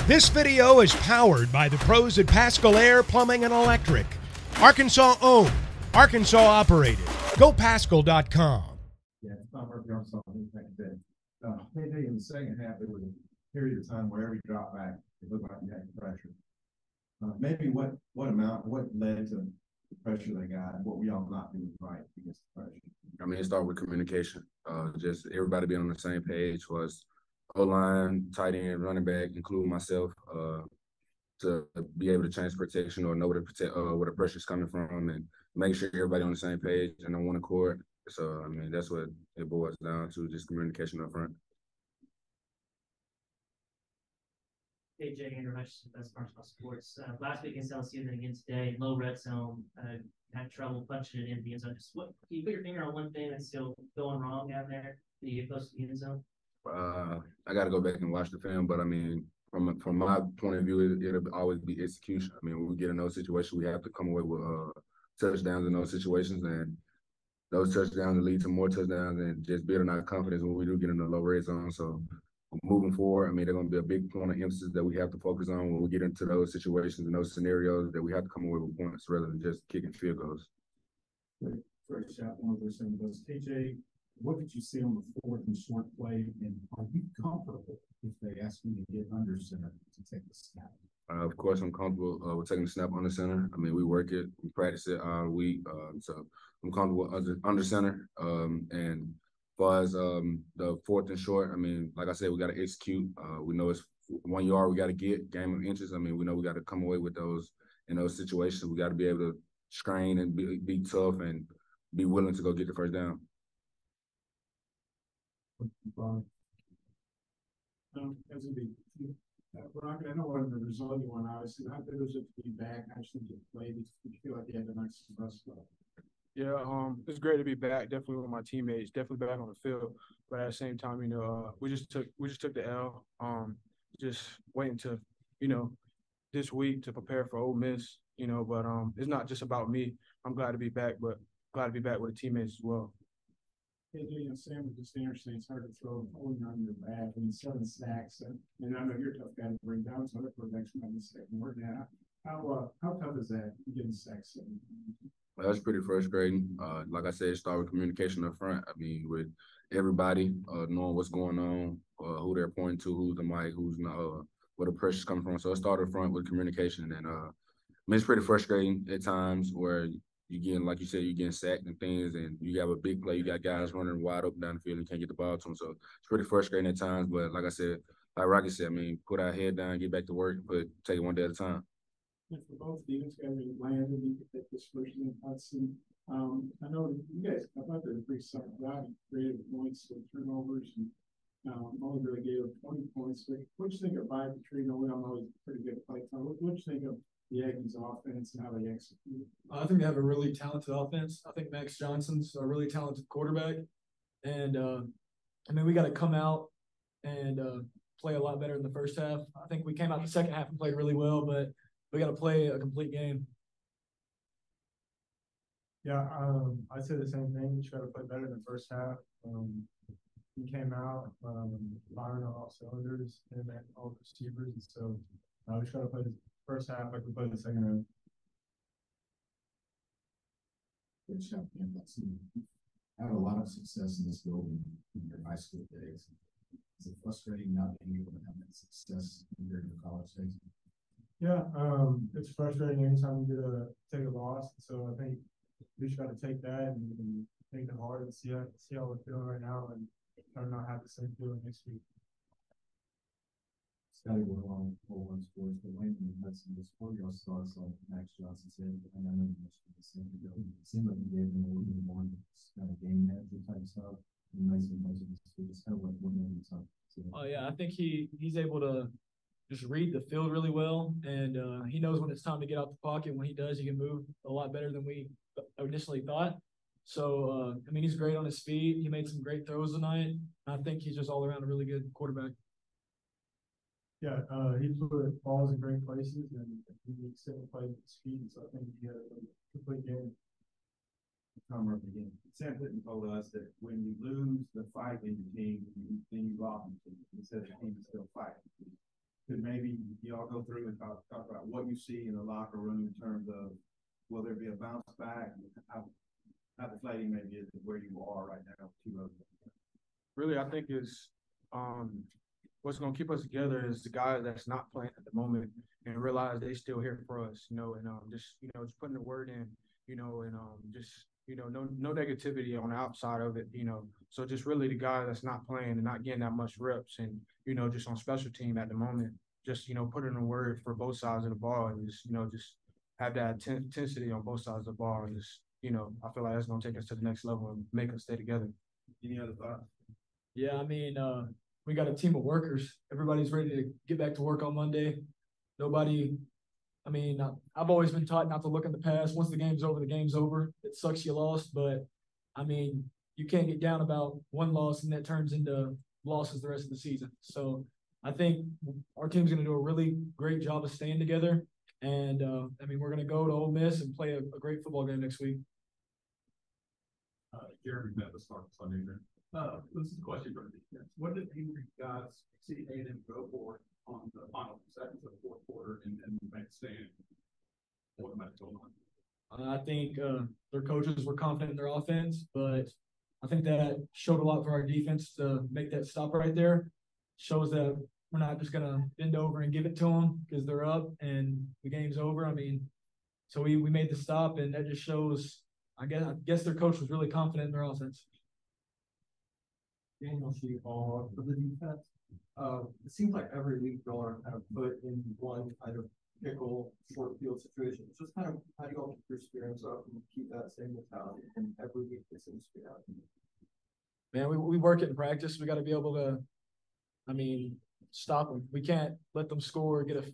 This video is powered by the pros at Pascal Air Plumbing and Electric. Arkansas owned, Arkansas operated. GoPascal.com. Yeah, it's not working on something like that. KJ, in the second half, there was a period of time where every drop back, it looked like you had pressure. Maybe what led to the pressure they got, and what we all not doing right against the pressure? I mean, it started with communication. Just everybody being on the same page was O-line, tight end, running back, including myself, to be able to change protection or know where the pressure is coming from and make sure everybody on the same page and on one accord. So, I mean, that's what it boils down to, just communication up front. KJ Jefferson, Best Arkansas Sports. Last week against LSU and then again today, low red zone, had trouble punching it in the end zone. Just can you put your finger on one thing that's still going wrong down there? Can you get close to the end zone? I got to go back and watch the film, but I mean, from my point of view, it'll always be execution. I mean, when we get in those situations, we have to come away with touchdowns in those situations, and those touchdowns lead to more touchdowns and just building our confidence when we do get in the low red zone. So moving forward, I mean, they're going to be a big point of emphasis that we have to focus on when we get into those situations and those scenarios, that we have to come away with points rather than just kicking field goals. First shot, one of those things. KJ, what did you see on the fourth and short play, and are you comfortable if they ask you to get under center to take the snap? Of course, I'm comfortable with taking the snap on the center. I mean, we work it, we practice it all week, so I'm comfortable under center. And as far as the fourth and short, I mean, like I said, we got to execute. We know it's 1 yard we got to get, game of inches. I mean, we know we got to come away with those in those situations. We got to be able to strain and be tough and be willing to go get the first down. As a big, I know what the result you want, obviously. How good was it to be back, actually get played? Did you feel like you had a nice rest of it? Yeah, it's great to be back. Definitely with my teammates. Definitely back on the field. But at the same time, you know, we just took the L. Just waiting to, you know, this week to prepare for Ole Miss. You know, but it's not just about me. I'm glad to be back, but glad to be back with the teammates as well. KJ, and Sam was just interesting. It's hard to throw holding on your back and 7 sacks. And I know you're a tough guy to bring down, so other quarterbacks might be second word now. How tough is that getting sacks? Well, that's pretty frustrating. Like I said, start with communication up front. I mean, with everybody knowing what's going on, who they're pointing to, who's the mic, who's not, where the pressure's coming from. So it started up front with communication. And I mean, it's pretty frustrating at times where you getting, like you said, you're getting sacked and things, and you have a big play. You got guys running wide open down the field and can't get the ball to them. So it's pretty frustrating at times. But like I said, like Rocky said, I mean, put our head down, get back to work, but take it one day at a time. And for both Stevens guys, Landon, you could take this first in Hudson. I know you guys, I thought they were pretty solid job, creative points with turnovers, and only really gave up 20 points. But what do you think of Petrino? We all know he's a pretty good play time. What do you think of the Aggies offense and how they execute? I think they have a really talented offense. I think Max Johnson's a really talented quarterback. And, I mean, we got to come out and play a lot better in the first half. I think we came out the second half and played really well, but we got to play a complete game. Yeah, I'd say the same thing. We try to play better in the first half. We came out firing on all cylinders and all the receivers, and so we try to play the first half like we played the second half. Good job, man. Had a lot of success in this building in your high school days. Is it frustrating not being able to have that success during your college days? Yeah, it's frustrating anytime you take a loss. So I think we just got to take that and take it hard and see how we're feeling right now, and try to not have the same feeling next week. Scotty, we're on 4-1 Sports, but Landon and Hudson, just before y'all starts on Max Johnson said, and I know you mentioned the same ago, it seemed like you gave him a little bit more kind of game manager type stuff. Nice and nice, just kind of like what made you talk. Oh yeah, I think he's able to just read the field really well, and he knows when it's time to get out the pocket. When he does, he can move a lot better than we initially thought. So, I mean, he's great on his feet. He made some great throws tonight. I think he's just all around a really good quarterback. Yeah, he put balls in great places, and he set and played with speed. So I think he had a complete game. Come up again. Sam Hinton told us that when you lose the fight in your team, then you lost the team. He said the team is still fighting. could maybe y'all go through and talk about what you see in the locker room in terms of will there be a bounce back? How deflating maybe is where you are right now? Really, I think is what's going to keep us together is the guys that's not playing at the moment and realize they still here for us, and just putting the word in, and no negativity on the outside of it, So just really the guy that's not playing and not getting that much reps and, just on special team at the moment, just, put in a word for both sides of the ball and just have that intensity on both sides of the ball and just, I feel like that's going to take us to the next level and make us stay together. Any other thoughts? Yeah, we got a team of workers. Everybody's ready to get back to work on Monday. I've always been taught not to look in the past. Once the game's over, the game's over. It sucks you lost, but you can't get down about one loss and that turns into losses the rest of the season. So I think our team's going to do a really great job of staying together. And we're going to go to Ole Miss and play a great football game next week. Jeremy met the start Sunday here. This is a question for the defense. What did you guys see A&M go for on the final seconds of the fourth quarter and make a stand? What might have going on? I think their coaches were confident in their offense, but I think that showed a lot for our defense to make that stop right there. Shows that we're not just going to bend over and give it to them because they're up and the game's over. So we made the stop, and that just shows, I guess their coach was really confident in their offense. Daniel Sheehan for the defense. It seems like every week y'all are kind of put in one kind of pickle short field situation. Just kind of how do you all keep your spirits up and keep that same mentality and every week it seems to be happening? Man, we work it in practice. We got to be able to, stop them. We can't let them score. We got to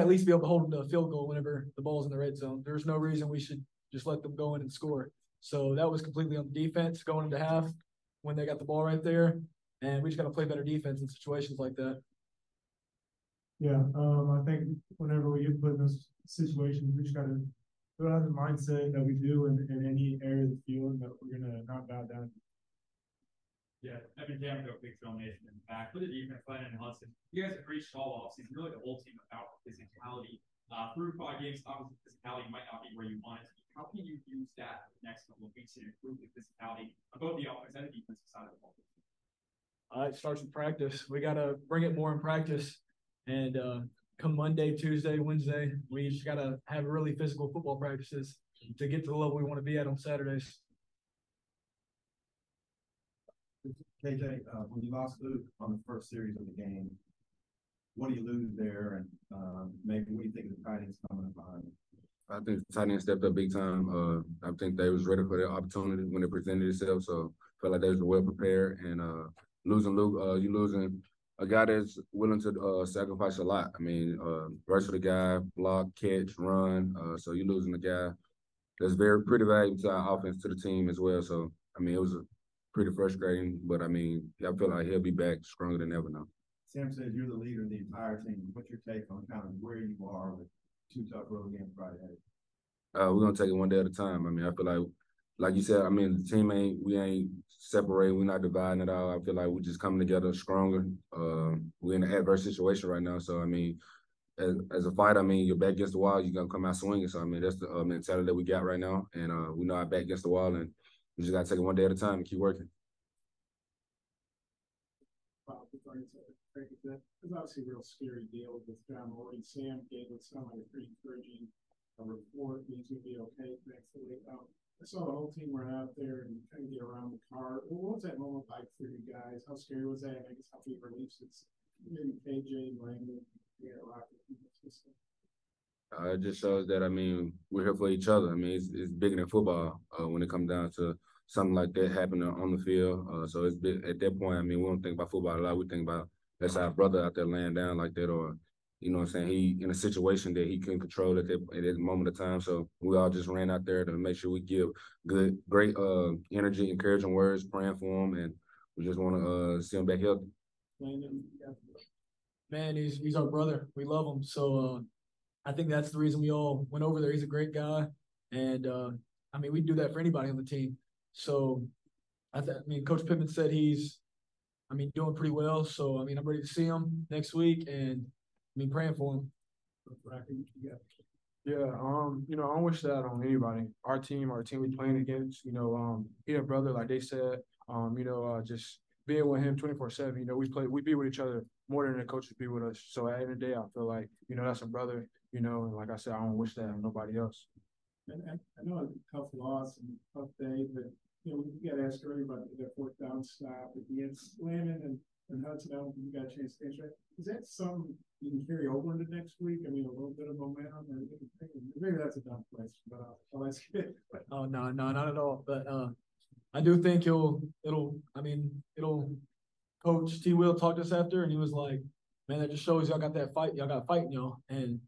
at least be able to hold them to a field goal whenever the ball's in the red zone. There's no reason we should just let them go in and score. So that was completely on the defense going into half when they got the ball right there. And we just got to play better defense in situations like that. Yeah, I think whenever we get put in those situations, we just got to have the mindset that we do in any area of the field that we're going to not bow down. Yeah, Cam got a big donation in the back. For the defense, Landon and Hudson, you guys have reached all offseason, really the whole team about physicality. Through 5 games, obviously physicality might not be where you want it to be. How can you use that the next couple of weeks to improve the physicality on both the offense and the defensive side of the ball? It starts with practice. We got to bring it more in practice. And come Monday, Tuesday, Wednesday, we just got to have really physical football practices to get to the level we want to be at on Saturdays. KJ, when you lost Luke on the first series of the game, what do you lose there? And maybe what do you think of the tight ends coming up behind you? I think the tight end stepped up big time. I think they was ready for their opportunity when it presented itself. So I felt like they was well prepared. And losing Luke, you losing a guy that's willing to sacrifice a lot. Versatile guy, block, catch, run. So you losing a guy that's pretty valuable to our offense, to the team as well. So it was pretty frustrating, but I feel like he'll be back stronger than ever now. Sam says you're the leader of the entire team. What's your take on kind of where you are with 2 tough road games Friday? We're gonna take it one day at a time. I feel like you said, the team we ain't separating, we're not dividing at all. I feel like we're just coming together stronger. We're in an adverse situation right now, so as a fighter, you're back against the wall, you're gonna come out swinging. So that's the mentality that we got right now, and we know our back against the wall, and we just gotta take it one day at a time and keep working. It's obviously a real scary deal with John Morgan. Sam gave it sound like a pretty encouraging report. He's going to be okay thankfully. I saw the whole team run out there and kind of get around the car. What was that moment like for you guys? How scary was that? I guess how big relief it's maybe KJ and Landon get rocked. It just shows that we're here for each other. It's bigger than football when it comes down to something like that happening on the field. So it's big, at that point. We don't think about football a lot. We think about that's our brother out there laying down like that, or he in a situation that he couldn't control at that moment of time. So we all just ran out there to make sure we give great energy, encouraging words, praying for him, and we just want to see him back healthy. Man, he's our brother. We love him. So I think that's the reason we all went over there. He's a great guy, and we'd do that for anybody on the team. So Coach Pittman said he's I mean, doing pretty well. So, I mean, I'm ready to see him next week and, I mean, praying for him. Yeah, I don't wish that on anybody. Our team we playing against, he a brother, like they said, just being with him 24/7, we be with each other more than the coaches be with us. So at the end of the day, I feel like, that's a brother, and like I said, I don't wish that on nobody else. And I know it's a tough loss and a tough day, but we got to ask everybody that fourth down stop at the end. Landon and Hudson, I don't think you got a chance to answer that. Is that something you can carry over into next week? I mean, a little bit of momentum, or maybe that's a dumb question, but I'll ask it. Oh, no, not at all. But I do think it'll Coach T. Will talked to us after, and he was like, man, that just shows y'all got that fight. Y'all got fighting y'all. And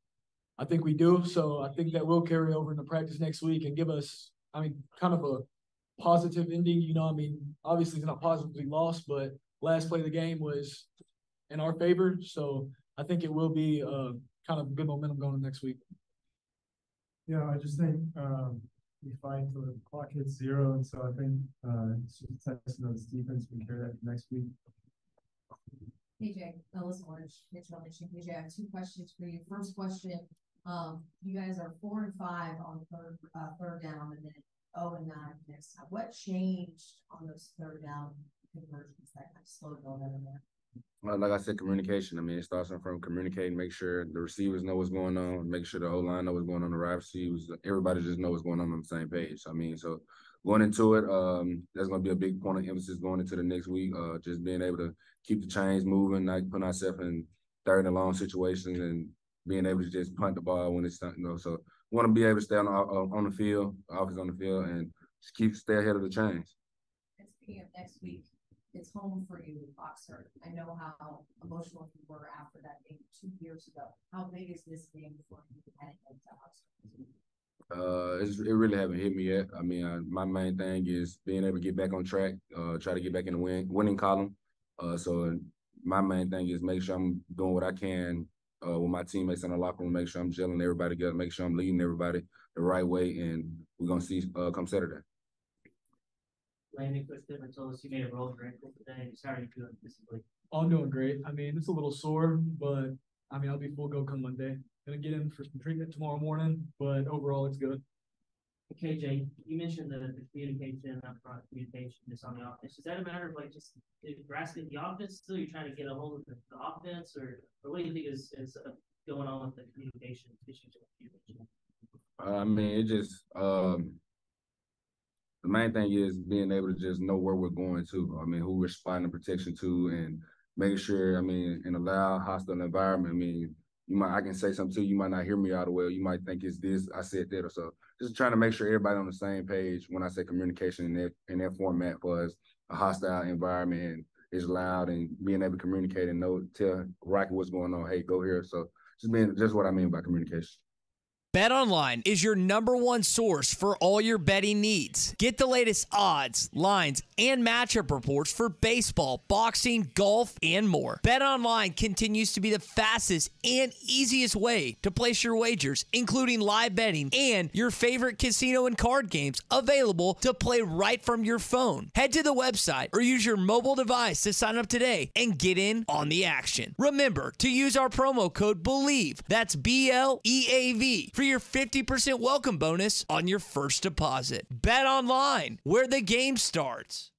I think we do. So I think that will carry over into practice next week and give us, kind of a positive ending. Obviously it's not positively lost, but last play of the game was in our favor. So I think it will be kind of good momentum going into next week. Yeah, I just think we fight until the clock hits 0, and so I think it's just testing on this defense. We carry that next week. KJ, Ellis Orange, Mitchell Nation. KJ, I have 2 questions for you. First question, you guys are 4 and 5 on third down, and then 0 and 9 next time. What changed on those third down conversions that kind of slowed down in there? Well, like I said, communication. It starts from communicating, make sure the receivers know what's going on, make sure the O-line know what's going on, the wide receivers, everybody just know what's going on the same page. So going into it, that's going to be a big point of emphasis going into the next week, just being able to keep the chains moving, not putting ourselves in third and long situations and being able to just punt the ball when it's time, So we want to be able to stay on the field, offense on the field, and just stay ahead of the chains. And speaking of next week, it's home for you, Oxford. I know how emotional you were after that game 2 years ago. How big is this game for you heading into Oxford? It really haven't hit me yet. My main thing is being able to get back on track, try to get back in the winning column. So my main thing is make sure I'm doing what I can with my teammates in the locker room, make sure I'm gelling everybody together, make sure I'm leading everybody the right way, and we're going to see come Saturday. Landon, Coach Pittman told us you made a roll of your ankle today. How are you doing physically? I'm doing great. It's a little sore, but I'll be full go come Monday. Gonna get in for some treatment tomorrow morning, but overall it's good. KJ, you mentioned the communication, upfront communication just on the offense. Is that a matter of just grasping the offense still? You're trying to get a hold of the offense, or what do you think is going on with the communication issues? It just the main thing is being able to just know where we're going to. Who we're spotting protection to, and making sure. In a loud, hostile environment. I can say something to you. You might not hear me out of well. You might think it's this. I said that, or so. Just trying to make sure everybody on the same page when I say communication in that format for us, a hostile environment and it's loud, and being able to communicate and tell Rocky what's going on. Hey, go here. So just what I mean by communication. BetOnline is your #1 source for all your betting needs. Get the latest odds, lines, and matchup reports for baseball, boxing, golf, and more. BetOnline continues to be the fastest and easiest way to place your wagers, including live betting and your favorite casino and card games available to play right from your phone. Head to the website or use your mobile device to sign up today and get in on the action. Remember to use our promo code BELIEVE, that's BLEAV, for your 50% welcome bonus on your first deposit. Bet online, where the game starts.